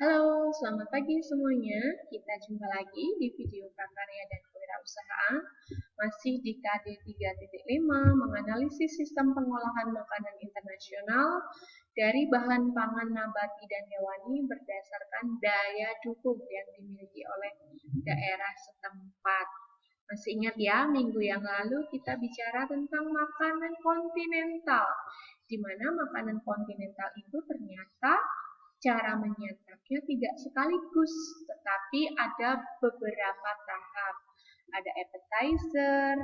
Halo, selamat pagi semuanya. Kita jumpa lagi di video prakarya dan kewirausahaan. Masih di KD 3.5 menganalisis sistem pengolahan makanan internasional dari bahan pangan nabati dan hewani berdasarkan daya dukung yang dimiliki oleh daerah setempat. Masih ingat ya, minggu yang lalu kita bicara tentang makanan kontinental, di mana makanan kontinental itu ternyata cara menyantapnya tidak sekaligus, tetapi ada beberapa tahap. Ada appetizer,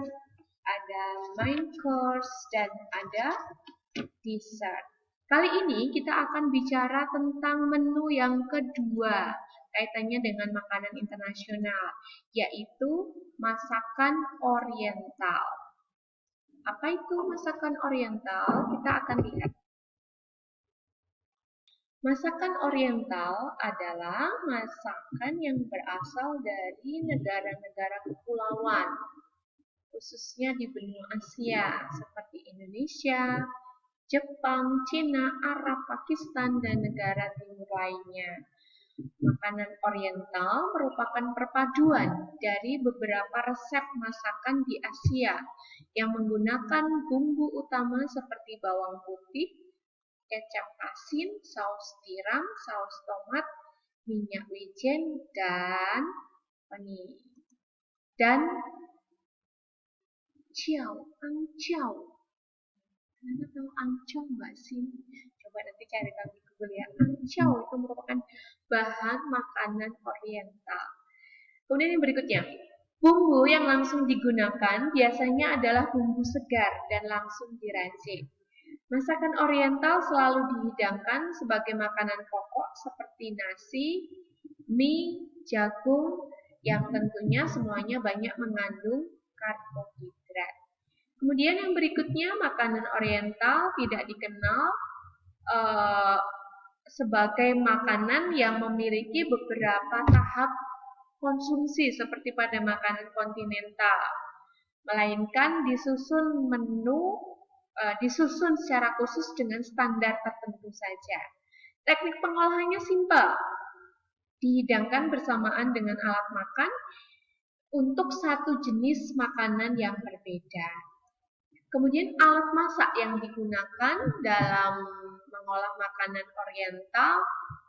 ada main course, dan ada dessert. Kali ini kita akan bicara tentang menu yang kedua, kaitannya dengan makanan internasional, yaitu masakan oriental. Apa itu masakan oriental? Kita akan lihat. Masakan oriental adalah masakan yang berasal dari negara-negara kepulauan, khususnya di benua Asia, seperti Indonesia, Jepang, Cina, Arab, Pakistan, dan negara timur lainnya. Makanan oriental merupakan perpaduan dari beberapa resep masakan di Asia yang menggunakan bumbu utama seperti bawang putih, kecap asin, saus tiram, saus tomat, minyak wijen, dan angciau. Kalian tahu angciau nggak sih? Coba nanti cari tahu di Google ya. Angciau itu merupakan bahan makanan oriental. Kemudian yang berikutnya, bumbu yang langsung digunakan biasanya adalah bumbu segar dan langsung diracik. Masakan oriental selalu dihidangkan sebagai makanan pokok seperti nasi, mie, jagung, yang tentunya semuanya banyak mengandung karbohidrat. Kemudian yang berikutnya, makanan oriental tidak dikenal sebagai makanan yang memiliki beberapa tahap konsumsi seperti pada makanan kontinental, melainkan disusun secara khusus dengan standar tertentu saja. Teknik pengolahannya simpel, dihidangkan bersamaan dengan alat makan untuk satu jenis makanan yang berbeda. Kemudian alat masak yang digunakan dalam mengolah makanan oriental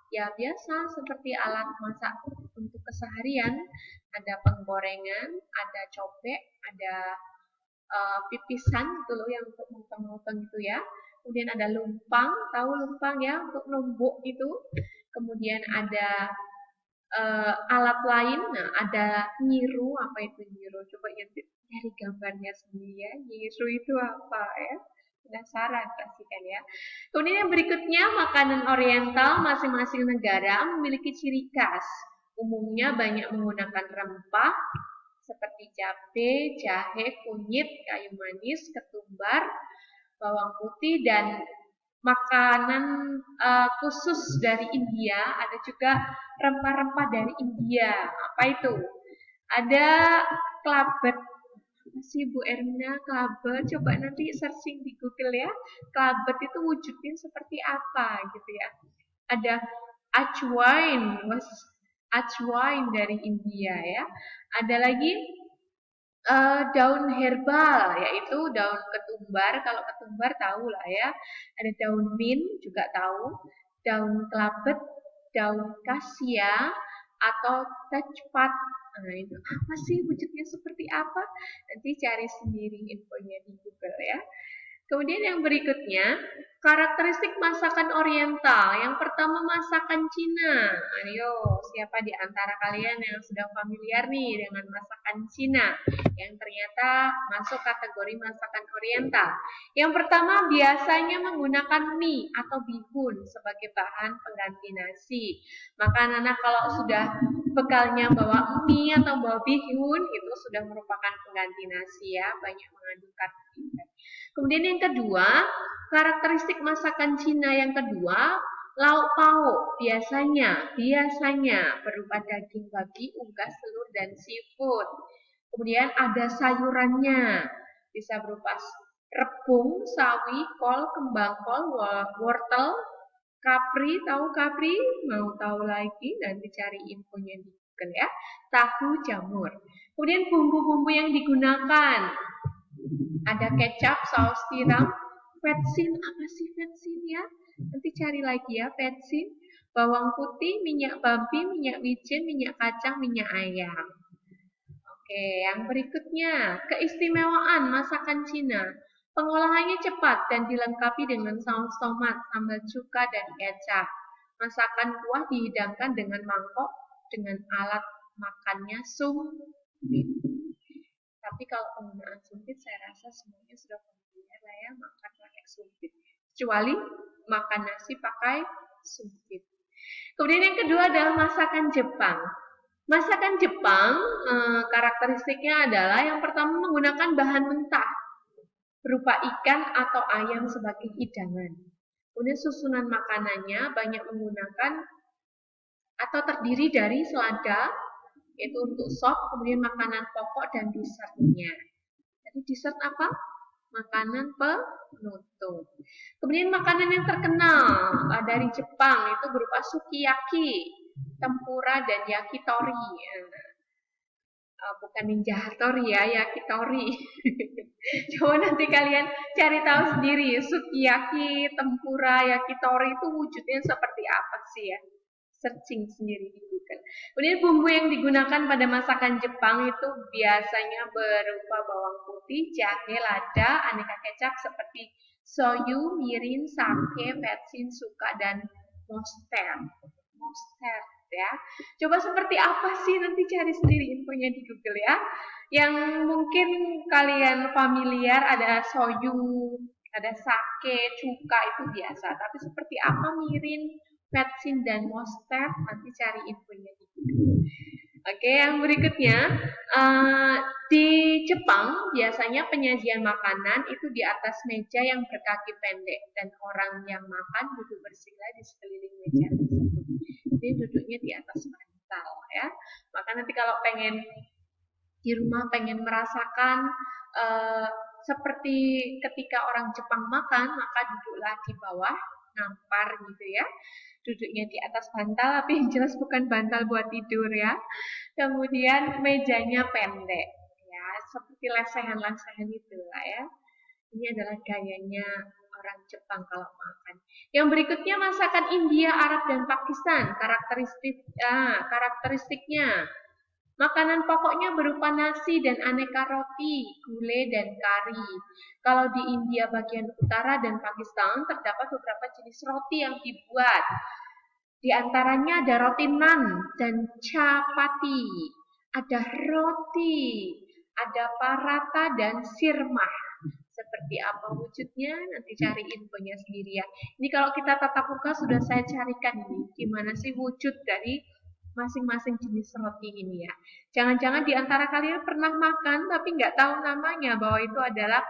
ya biasa seperti alat masak untuk keseharian, ada penggorengan, ada cobek, ada pipisan itu loh yang untuk motong-motong itu ya. Kemudian ada lumpang, tahu lumpang ya untuk numbuk itu. Kemudian ada alat lain, nah ada nyiru, apa itu nyiru? Coba cari gambarnya sendiri ya. Nyiru itu apa ya? Penasaran pastikan ya. Kemudian yang berikutnya, makanan oriental masing-masing negara memiliki ciri khas. Umumnya banyak menggunakan rempah seperti cabai, jahe, kunyit, kayu manis, ketumbar, bawang putih, dan makanan khusus dari India. Ada juga rempah-rempah dari India. Apa itu? Ada kelabet. Masih Bu Erna, kelabet. Coba nanti searching di Google ya. Kelabet itu wujudnya seperti apa gitu ya. Ada ajwain, ajwain dari India ya. Ada lagi daun herbal, yaitu daun ketumbar. Kalau ketumbar tahu lah ya. Ada daun mint juga tahu, daun kelabet, daun kasia, atau tejpat. Nah, itu apa sih wujudnya seperti apa? Nanti cari sendiri infonya di Google ya. Kemudian yang berikutnya, karakteristik masakan oriental. Yang pertama masakan Cina. Ayo, siapa di antara kalian yang sudah familiar nih dengan masakan Cina yang ternyata masuk kategori masakan oriental? Yang pertama biasanya menggunakan mie atau bihun sebagai bahan pengganti nasi. Maka anak kalau sudah bekalnya bawa mie atau bawa bihun itu sudah merupakan pengganti nasi ya, banyak mengandung karbohidrat. Kemudian yang kedua, karakteristik masakan Cina yang kedua, lauk pauk biasanya berupa daging babi, unggas, telur, dan seafood. Kemudian ada sayurannya, bisa berupa rebung, sawi, kol, kembang kol, wortel, Kapri, tahu kapri? Mau tahu lagi? Nanti cari infonya di Google ya. Tahu jamur. Kemudian bumbu-bumbu yang digunakan. Ada kecap, saus tiram, vetsin. Apa sih vetsin ya? Nanti cari lagi ya vetsin. Bawang putih, minyak babi, minyak wijen, minyak kacang, minyak ayam. Oke, yang berikutnya, keistimewaan masakan Cina. Pengolahannya cepat dan dilengkapi dengan saus tomat, sambal cuka, dan kecap. Masakan kuah dihidangkan dengan mangkok dengan alat makannya sumpit. Tapi kalau penggunaan sumpit, saya rasa semuanya sudah familiar lah ya, makan pakai sumpit. Kecuali makan nasi pakai sumpit. Kemudian yang kedua adalah masakan Jepang. Masakan Jepang karakteristiknya adalah yang pertama menggunakan bahan mentah berupa ikan atau ayam sebagai hidangan. Kemudian susunan makanannya banyak menggunakan atau terdiri dari selada, yaitu untuk sop, kemudian makanan pokok dan dessertnya. Jadi dessert apa? Makanan penutup. Kemudian makanan yang terkenal dari Jepang itu berupa sukiyaki, tempura, dan yakitori. Bukan ninja hattori ya, yakitori. Coba nanti kalian cari tahu sendiri, sukiyaki, tempura, yakitori itu wujudnya seperti apa sih ya? Searching sendiri di Google. Kemudian bumbu yang digunakan pada masakan Jepang itu biasanya berupa bawang putih, jahe, lada, aneka kecap seperti soyu, mirin, sake, vetsin, suka, dan monster. Monster ya. Coba seperti apa sih, nanti cari sendiri infonya di Google ya. Yang mungkin kalian familiar ada soyu, ada sake, cuka itu biasa. Tapi seperti apa mirin, vetsin, dan monster, nanti cari infonya di Google. Oke, yang berikutnya di Jepang biasanya penyajian makanan itu di atas meja yang berkaki pendek dan orang yang makan duduk bersila di sekeliling meja tersebut. Jadi duduknya di atas bantal ya. Maka nanti kalau pengen di rumah pengen merasakan seperti ketika orang Jepang makan, maka duduklah di bawah, nampar gitu ya. Duduknya di atas bantal, tapi yang jelas bukan bantal buat tidur ya. Kemudian mejanya pendek ya, seperti lesehan-lesehan itu lah ya. Ini adalah gayanya orang Jepang kalau makan. Yang berikutnya masakan India, Arab, dan Pakistan. Karakteristiknya, makanan pokoknya berupa nasi dan aneka roti, gulai, dan kari. Kalau di India bagian utara dan Pakistan terdapat beberapa jenis roti yang dibuat. Di antaranya ada roti naan dan chapati, ada roti, ada paratha, dan sirmah. Seperti apa wujudnya, nanti cari infonya sendiri ya. Ini kalau kita tatap muka sudah saya carikan ini, gimana sih wujud dari masing-masing jenis roti ini ya. Jangan-jangan di antara kalian pernah makan tapi nggak tahu namanya, bahwa itu adalah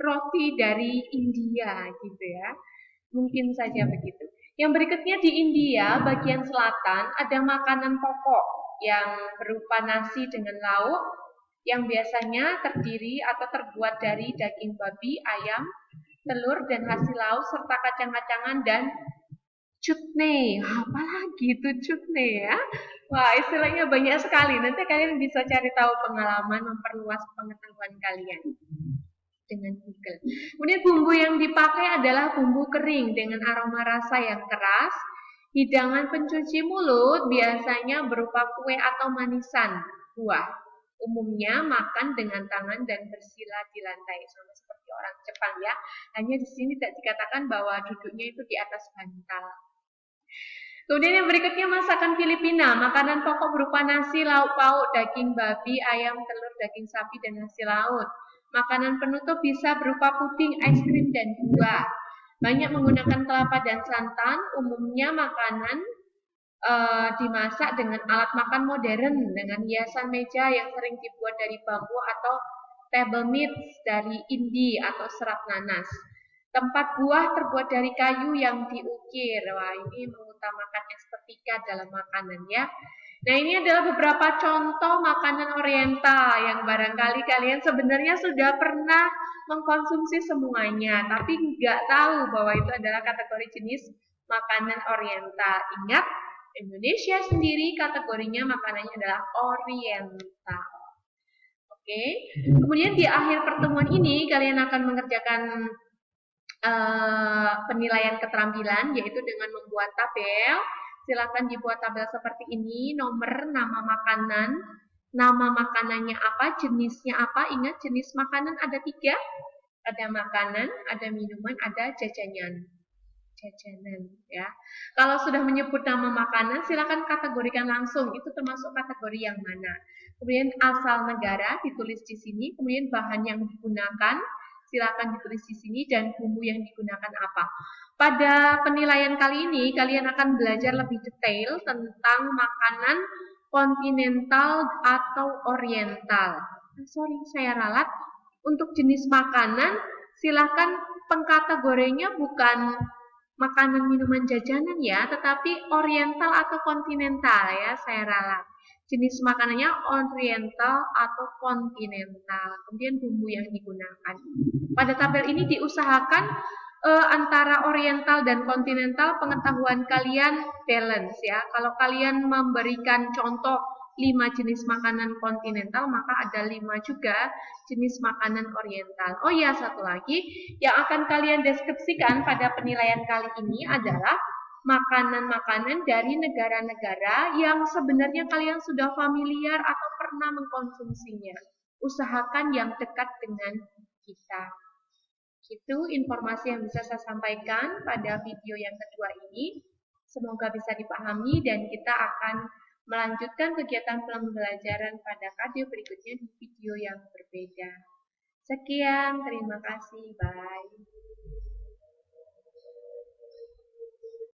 roti dari India gitu ya. Mungkin saja begitu. Yang berikutnya di India bagian selatan ada makanan pokok yang berupa nasi dengan lauk yang biasanya terdiri atau terbuat dari daging babi, ayam, telur, dan hasil laut serta kacang-kacangan dan chutney. Apalagi itu chutney ya? Wah, istilahnya banyak sekali. Nanti kalian bisa cari tahu pengalaman, memperluas pengetahuan kalian dengan Google. Kemudian bumbu yang dipakai adalah bumbu kering dengan aroma rasa yang keras. Hidangan pencuci mulut biasanya berupa kue atau manisan buah. Umumnya makan dengan tangan dan bersila di lantai, sama seperti orang Jepang ya. Hanya di sini tidak dikatakan bahwa duduknya itu di atas bantal. Kemudian yang berikutnya masakan Filipina. Makanan pokok berupa nasi, lauk pauk, daging babi, ayam, telur, daging sapi, dan nasi laut. Makanan penutup bisa berupa puding, es krim, dan buah. Banyak menggunakan kelapa dan santan. Umumnya makanan dimasak dengan alat makan modern dengan hiasan meja yang sering dibuat dari bambu atau table mats dari indi atau serat nanas. Tempat buah terbuat dari kayu yang diukir. Wah, ini mengutamakan estetika dalam makanan ya. Nah, ini adalah beberapa contoh makanan oriental yang barangkali kalian sebenarnya sudah pernah mengkonsumsi semuanya, tapi nggak tahu bahwa itu adalah kategori jenis makanan oriental. Ingat, Indonesia sendiri kategorinya makanannya adalah oriental. Oke. Kemudian di akhir pertemuan ini kalian akan mengerjakan penilaian keterampilan, yaitu dengan membuat tabel. Silakan dibuat tabel seperti ini, nomor, nama makanannya apa, jenisnya apa. Ingat, jenis makanan ada 3. Ada makanan, ada minuman, ada jajanan. Ya. Kalau sudah menyebut nama makanan, silakan kategorikan langsung itu termasuk kategori yang mana. Kemudian asal negara ditulis di sini, kemudian bahan yang digunakan silakan ditulis di sini dan bumbu yang digunakan apa. Pada penilaian kali ini kalian akan belajar lebih detail tentang makanan kontinental atau oriental. Sorry, saya ralat. Untuk jenis makanan silakan pengkategorinya bukan makanan minuman jajanan ya, tetapi oriental atau kontinental ya, saya ralat. Jenis makanannya oriental atau kontinental. Kemudian bumbu yang digunakan. Pada tabel ini diusahakan antara oriental dan kontinental pengetahuan kalian balance ya. Kalau kalian memberikan contoh 5 jenis makanan kontinental, maka ada 5 juga jenis makanan oriental. Oh ya, satu lagi yang akan kalian deskripsikan pada penilaian kali ini adalah makanan-makanan dari negara-negara yang sebenarnya kalian sudah familiar atau pernah mengkonsumsinya. Usahakan yang dekat dengan kita. Itu informasi yang bisa saya sampaikan pada video yang kedua ini. Semoga bisa dipahami dan kita akan melanjutkan kegiatan pembelajaran pada video berikutnya di video yang berbeda. Sekian, terima kasih, bye.